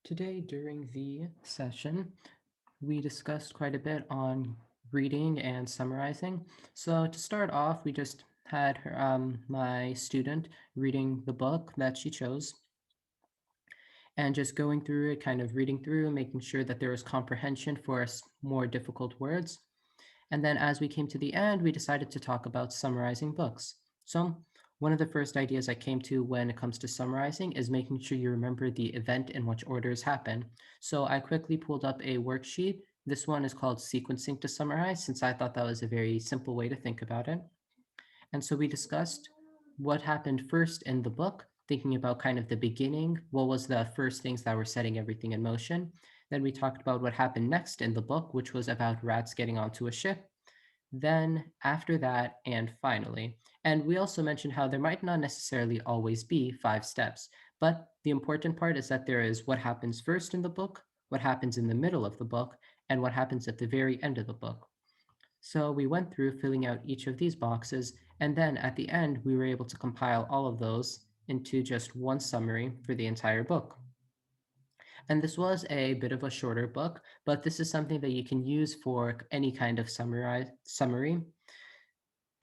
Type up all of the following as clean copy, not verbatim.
Today, during the session, we discussed quite a bit on reading and summarizing. So, to start off, we just had my student reading the book that she chose and just going through it, kind of reading through, making sure that there was comprehension for more difficult words. And then as we came to the end, we decided to talk about summarizing books. So, one of the first ideas I came to when it comes to summarizing is making sure you remember the event in which orders happen. So, I quickly pulled up a worksheet. This one is called sequencing to summarize, since I thought that was a very simple way to think about it. And so we discussed what happened first in the book, thinking about kind of the beginning, what was the first things that were setting everything in motion. Then we talked about what happened next in the book, which was about rats getting onto a ship. Then, after that, and finally. And we also mentioned how there might not necessarily always be five steps, but the important part is that there is what happens first in the book, what happens in the middle of the book, and what happens at the very end of the book. So we went through filling out each of these boxes, and then at the end, we were able to compile all of those into just one summary for the entire book. And this was a bit of a shorter book, but this is something that you can use for any kind of summary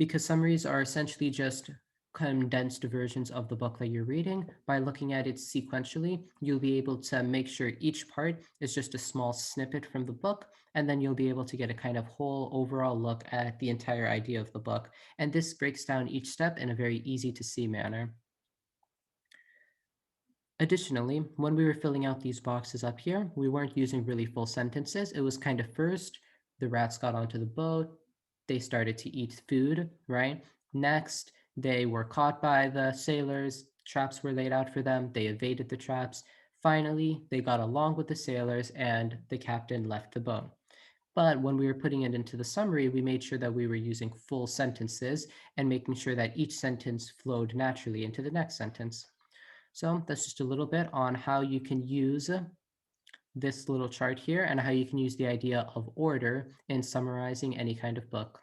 because summaries are essentially just condensed versions of the book that you're reading. By looking at it sequentially, you'll be able to make sure each part is just a small snippet from the book, and then you'll be able to get a kind of whole overall look at the entire idea of the book. And this breaks down each step in a very easy to see manner. Additionally, when we were filling out these boxes up here, we weren't using really full sentences. It was kind of first, the rats got onto the boat, they started to eat food, right? Next, they were caught by the sailors, traps were laid out for them, they evaded the traps. Finally, they got along with the sailors and the captain left the boat. But when we were putting it into the summary, we made sure that we were using full sentences and making sure that each sentence flowed naturally into the next sentence. So that's just a little bit on how you can use this little chart here and how you can use the idea of order in summarizing any kind of book.